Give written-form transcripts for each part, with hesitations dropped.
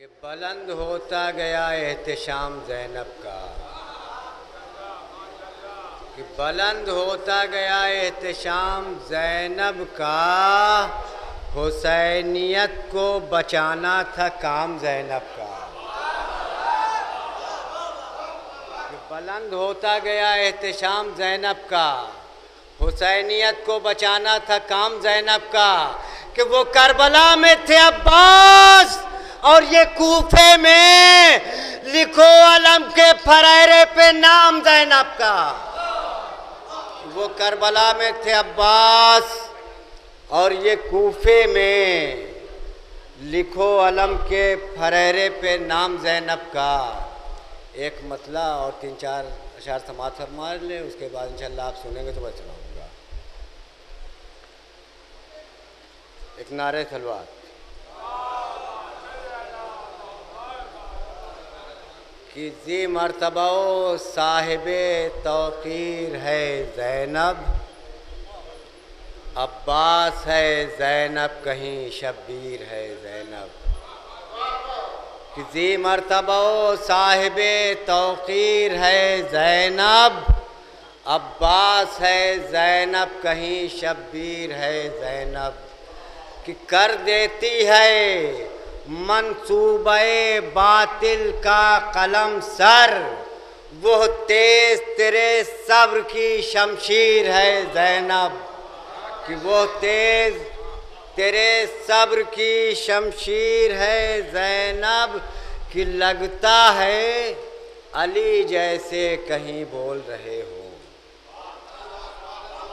कि बुलंद होता गया एहतिशाम ज़ैनब का, कि बुलंद होता गया एहतिशाम ज़ैनब का, हुसैनियत को बचाना था काम ज़ैनब का। कि बुलंद होता गया एहतिशाम ज़ैनब का, हुसैनियत को बचाना था काम ज़ैनब का। कि वो करबला में थे अब्बास और ये कूफे में, लिखो अलम के फरेरे पे नाम ज़ैनब का। वो करबला में थे अब्बास और ये कूफे में, लिखो अलम के फरेरे पे नाम ज़ैनब का। एक मतला और 3-4 अशार समात फरमा ले, उसके बाद इंशाअल्लाह आप सुनेंगे तो बस चलाऊँगा। एक नारे तलवार। कि जी मर्तबा साहिबे तौकीर है ज़ैनब, अब्बास है ज़ैनब कहीं शब्बीर है ज़ैनब। कि जी मर्तबा साहिबे तौकीर है ज़ैनब, अब्बास है ज़ैनब कहीं शब्बीर है ज़ैनब। कि कर देती है मंसूबे बातिल का कलम सर, वो तेज तेरे सब्र की शमशीर है ज़ैनब। कि वो तेज तेरे सब्र की शमशीर है ज़ैनब। कि लगता है अली जैसे कहीं बोल रहे हो,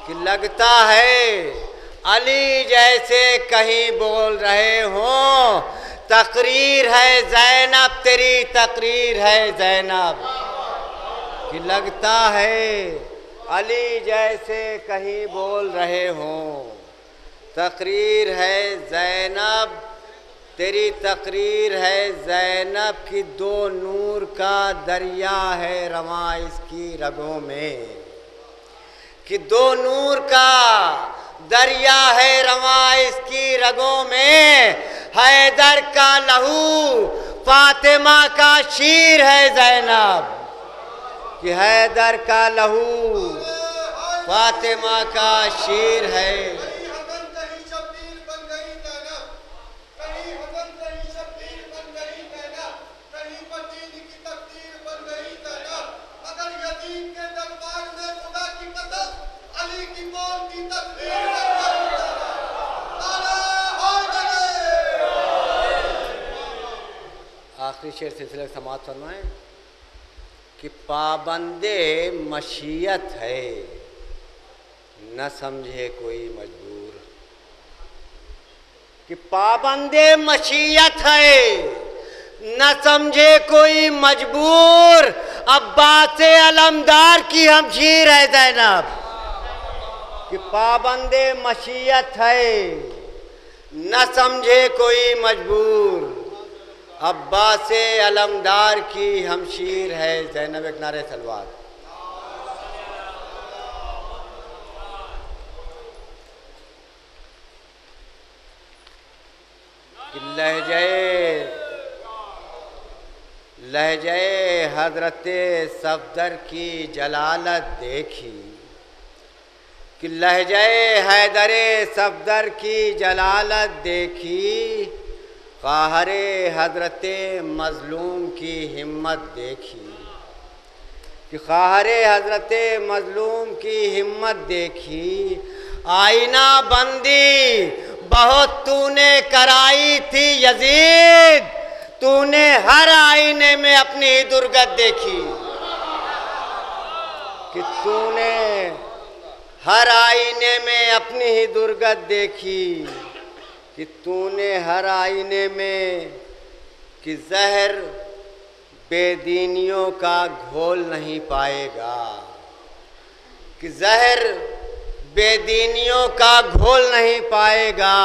कि लगता है अली जैसे कहीं बोल रहे हो। तकरीर है ज़ैनब तेरी तकरीर है ज़ैनब। कि लगता है अली जैसे कहीं बोल रहे हो। तकरीर है ज़ैनब तेरी तकरीर है ज़ैनब। कि दो नूर का दरिया है रवां इसकी रगों में। कि दो नूर का दरिया है रवां इसकी रगों में। हैदर का लहू फातिमा का शीर है ज़ैनब। कि हैदर का लहू फातिमा का शीर है। आखिरी शेर सिलसिले समात फरमाएं। कि पाबंदे मशीयत है न समझे कोई मजबूर। कि पाबंदे मशीयत है न समझे कोई मजबूर, अब्बास अलमदार की हमशीर है ज़ैनब। कि पाबंदे मशीयत है न समझे कोई मजबूर, अब्बास अलमदार की हमशीर है ज़ैनब। एक नारे तलवार। लहजे हज़रते सफदर की जलालत देखी। कि लहजे हैदरे सफदर की जलालत देखी, क़ाहरे हज़रते मज़लूम की हिम्मत देखी। कि क़ाहरे हज़रते मज़लूम की हिम्मत देखी। आईना बंदी बहुत तूने कराई थी यज़ीद, तूने हर आईने में अपनी ही दुर्गत देखी। कि तूने हर आईने में अपनी ही दुर्गत देखी। कि तूने हर आईने में, कि जहर बेदीनियों का घोल नहीं पाएगा। कि जहर बेदीनियों का घोल नहीं पाएगा।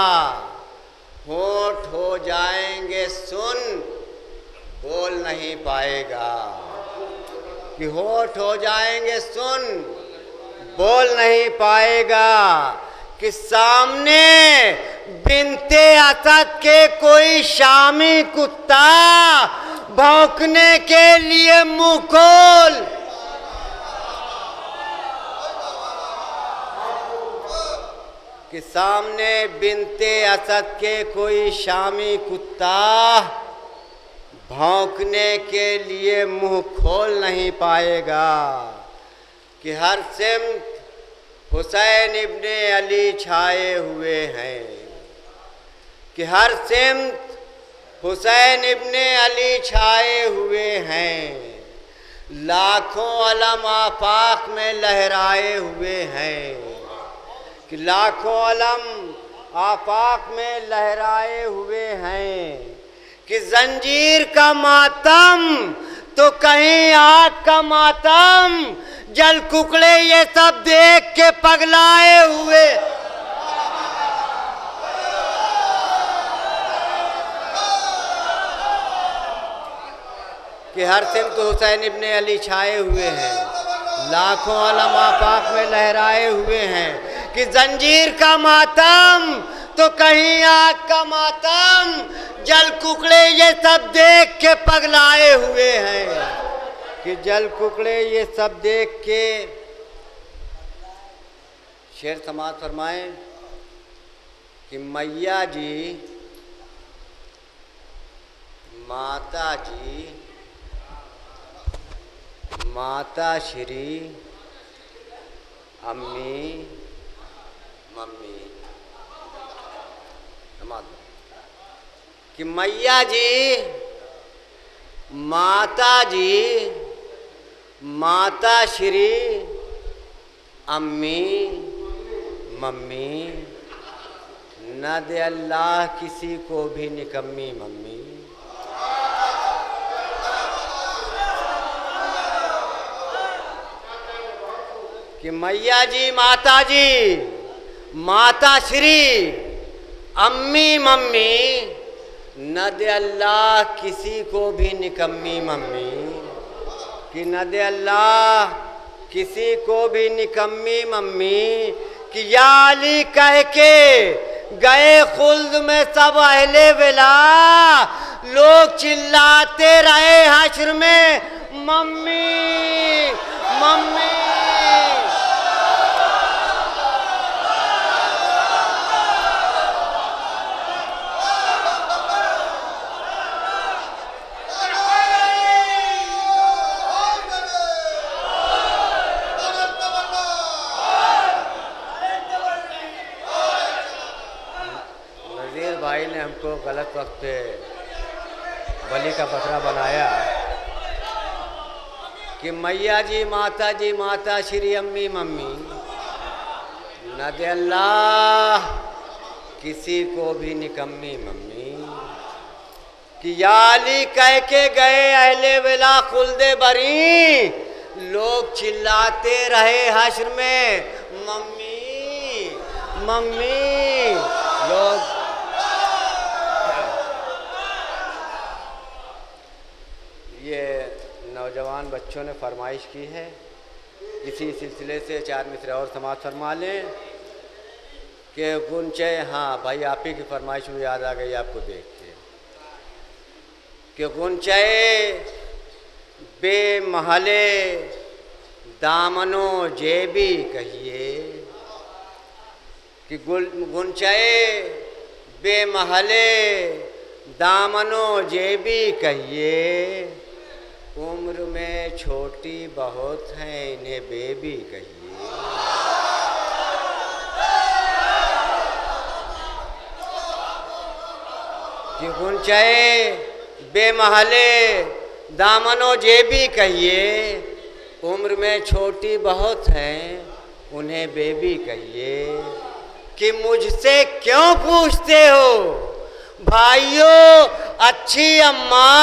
होठ हो जाएंगे सुन बोल नहीं पाएगा। कि होठ हो जाएंगे सुन बोल नहीं पाएगा। कि सामने बिनते असद के कोई शामी कुत्ता भौंकने के लिए मुंह खोल। कि सामने बिनते असद के कोई शामी कुत्ता भौंकने के लिए मुंह खोल नहीं पाएगा। कि हर सिमत हुसैन इब्ने अली छाए हुए हैं। कि हर सिमत हुसैन इब्ने अली छाए हुए हैं। लाखों अलम आफाक में लहराए हुए हैं। कि लाखों अलम आफाक में लहराए हुए हैं। कि जंजीर का मातम तो कहीं आग का मातम, जल कुकड़े ये सब देख के पगलाए हुए। कि हर सिमत हुसैन इब्ने अली छाए हुए हैं। लाखों अलम आफाक में लहराए हुए हैं। कि जंजीर का मातम तो कहीं आग का मातम, जल कुकड़े ये सब देख के पगलाए हुए हैं। कि जल कुकड़े ये सब देख के। शेर समाज फरमाए कि मैया जी, माता जी, माता श्री, अम्मी, मम्मी। कि मैया जी, माता जी, माता श्री, अम्मी, मम्मी, न दे अल्लाह किसी को भी निकम्मी मम्मी। कि मैया जी, माता जी, माता श्री, अम्मी, मम्मी, न दे अल्लाह किसी को भी निकम्मी मम्मी। कि न दे अल्लाह किसी को भी निकम्मी मम्मी। कि या अली कह के गए खुल्द में सब अहले विला, लोग चिल्लाते रहे हश्र में मम्मी मम्मी। भाई ने हमको गलत वक्त पे बलि का बकरा बनाया। कि मैया जी, माता जी, माता श्री, अम्मी, मम्मी, न दे अल्लाह किसी को भी निकम्मी मम्मी। कि या अली कह के गए अहले विला खुल्दे बरी, लोग चिल्लाते रहे हश्र में मम्मी मम्मी। लोग ये नौजवान बच्चों ने फरमाइश की है, इसी सिलसिले से चार मिसरे और समाप्त फरमा लें। कि गुंचे, हाँ भाई आप ही की फरमाइश में याद आ गई आपको देख के। कि गुंचे बेमहले दामनो जेबी कहिए। कि गुंचे बेमहले दामनो जेबी कहिए। उम्र में छोटी बहुत हैं इन्हें बेबी कहिए। कि गुंचे बेमहले दामनो जेबी कहिए। उम्र में छोटी बहुत हैं उन्हें बेबी कहिए। कि मुझसे क्यों पूछते हो भाइयों, अच्छी अम्मा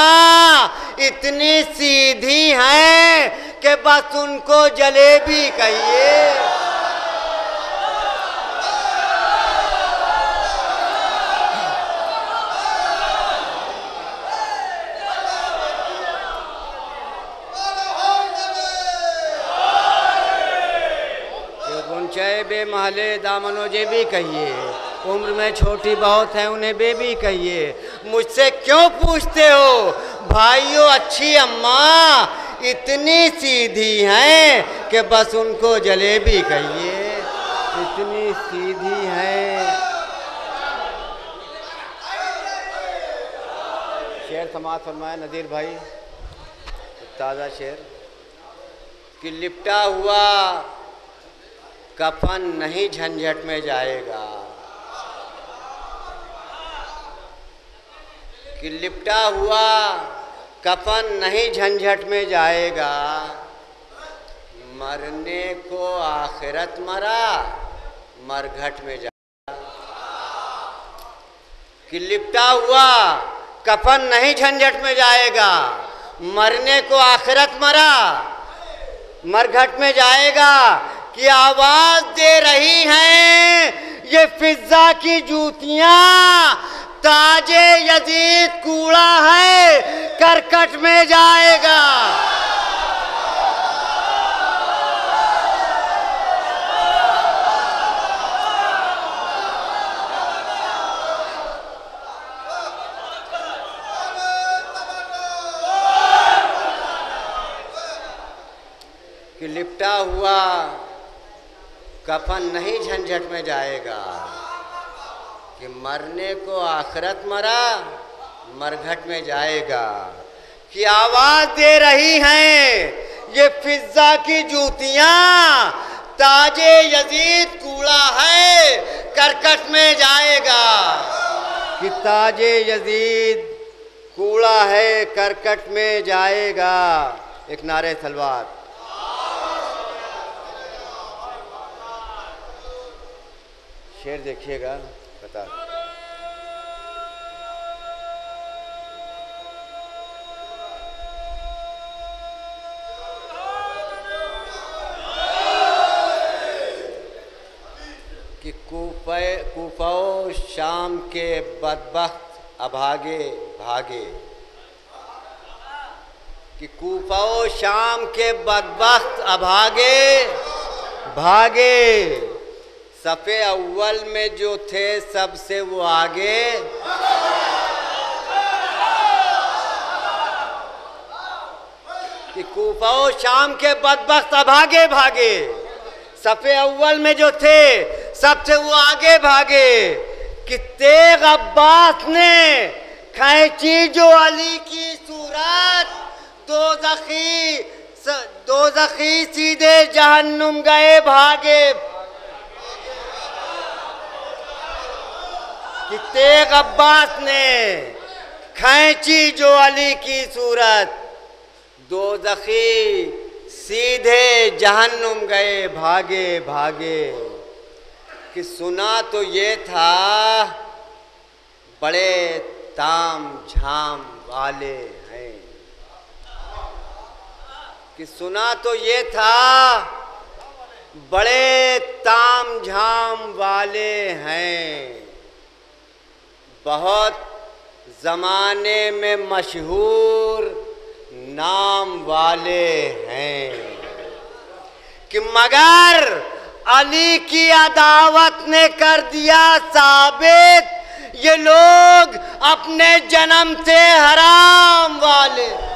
इतनी सीधी हैं कि बस उनको जलेबी कहिए। गुंचे बेमहले दामनो जेबी कहिए। उम्र में छोटी बहुत है उन्हें बेबी कहिए। मुझसे क्यों पूछते हो? भाइयों, अच्छी अम्मा इतनी सीधी हैं कि बस उनको जलेबी कहिए, इतनी सीधी हैं। शेर समाज फरमाया नज़ीर भाई, ताज़ा शेर कि लिपटा हुआ कफन नहीं झंझट में जाएगा, कि लिपटा हुआ कफन नहीं झंझट में जाएगा, मरने को आखिरत मरा मरघट में जाएगा। कि लिपटा हुआ कफन नहीं झंझट में जाएगा, मरने को आखिरत मरा मरघट में जाएगा। कि आवाज दे रही हैं ये फिजा की जूतियां, ताजे यजीद कूड़ा है करकट में जाएगा। कि लिपटा हुआ कफन नहीं झंझट में जाएगा, कि मरने को आखिरत मरा मरघट में जाएगा। कि आवाज दे रही हैं ये फिजा की जूतियां, ताजे यजीद कूड़ा है करकट में जाएगा। कि ताजे यजीद कूड़ा है करकट में जाएगा। एक नारे तलवार। शेर देखिएगा, बता कि कूफो शाम के बदबख्त अभागे भागे। कि कूफो शाम के बदबख्त अभागे भागे, सफ़े अव्वल में जो थे सबसे वो आगे। कि कूफा शाम के बदबख्त अभागे भागे, सफ़े अव्वल में जो थे सबसे वो आगे भागे। कि तेग अब्बास ने खींची जो अली की सूरत, दोज़खी सीधे जहन्नुम गए भागे। कि तेग अब्बास ने खींची जो अली की सूरत, दोज़खी सीधे जहन्नुम गए भागे भागे। कि सुना तो ये था बड़े ताम झाम वाले हैं। कि सुना तो ये था बड़े ताम झाम वाले हैं, बहुत ज़माने में मशहूर नाम वाले हैं। कि मगर अली की अदावत ने कर दिया साबित, ये लोग अपने जन्म से हराम वाले।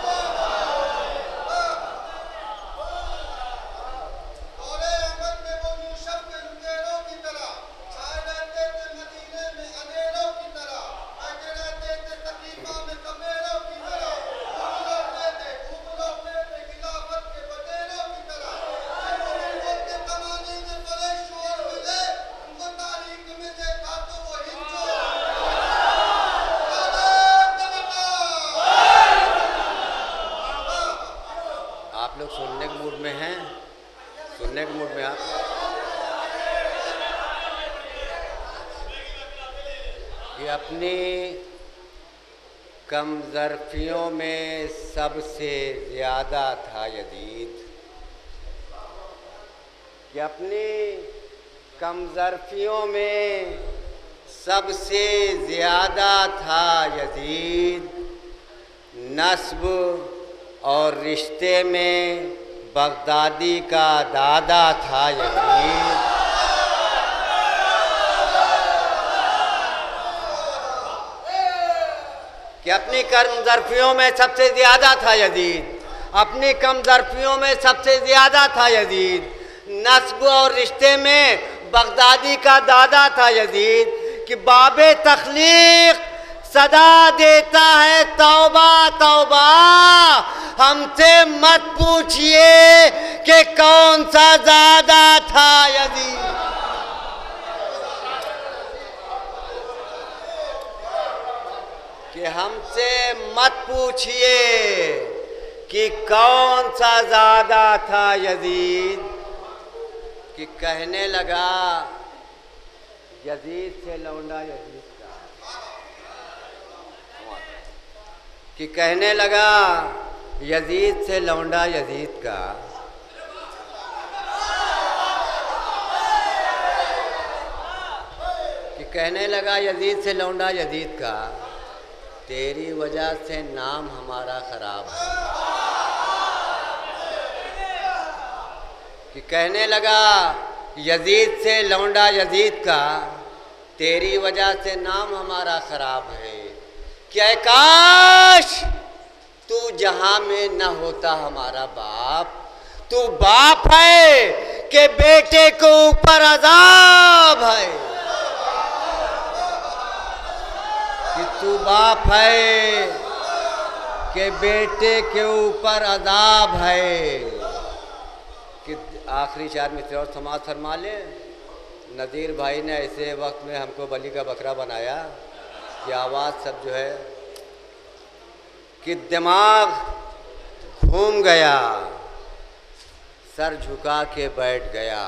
सुनने के मूड में हैं, सुनने के मूड में आप ये अपनी कमज़रफ़ियों में सबसे ज़्यादा था यजीद। कि अपनी कमज़रफ़ियों में सबसे ज़्यादा था यजीद, नस्ब और रिश्ते में बगदादी का दादा था यजीद। कि अपनी कम ज़र्फ़ियों में सबसे ज़्यादा था यजीद, अपनी कम ज़र्फ़ियों में सबसे ज़्यादा था यजीद, नस्ब और रिश्ते में बगदादी का दादा था यजीद, कि बाबे तख्लीक सदा देता है तौबा तौबा, हमसे मत पूछिए कि कौन सा ज़्यादा था यजीद। कि हमसे मत पूछिए कि कौन सा ज़्यादा था यजीद। कि कहने लगा यजीद से लौंडा यजीद का, कि कहने लगा यजीद से लौंडा यजीद का, कि कहने लगा यजीद से लौंडा यजीद का, तेरी वजह से नाम हमारा खराब है। कि कहने लगा यजीद से लौंडा यजीद का, तेरी वजह से नाम हमारा खराब है। क्या काश तू जहां में न होता हमारा बाप, तू बाप है कि बेटे को ऊपर अजाब है, कि तू बाप है कि बेटे के ऊपर अजाब है। कि आखिरी चार मिसरे और समाज फरमा ले। नज़ीर भाई ने ऐसे वक्त में हमको बलि का बकरा बनाया कि आवाज़ सब जो है कि दिमाग घूम गया, सर झुका के बैठ गया,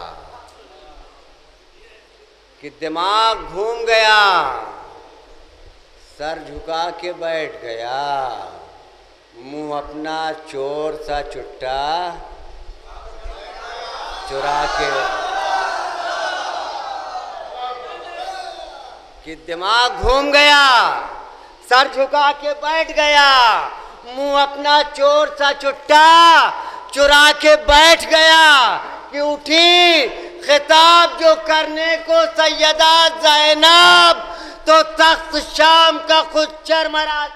कि दिमाग घूम गया, सर झुका के बैठ गया, मुंह अपना चोर सा चुट्टा चुरा के, कि दिमाग घूम गया, सर झुका के बैठ गया, मुंह अपना चोर सा चुट्टा चुरा के बैठ गया। कि उठी खिताब जो करने को सैयदा ज़ैनब, तो तख्त शाम का खुद चरमरा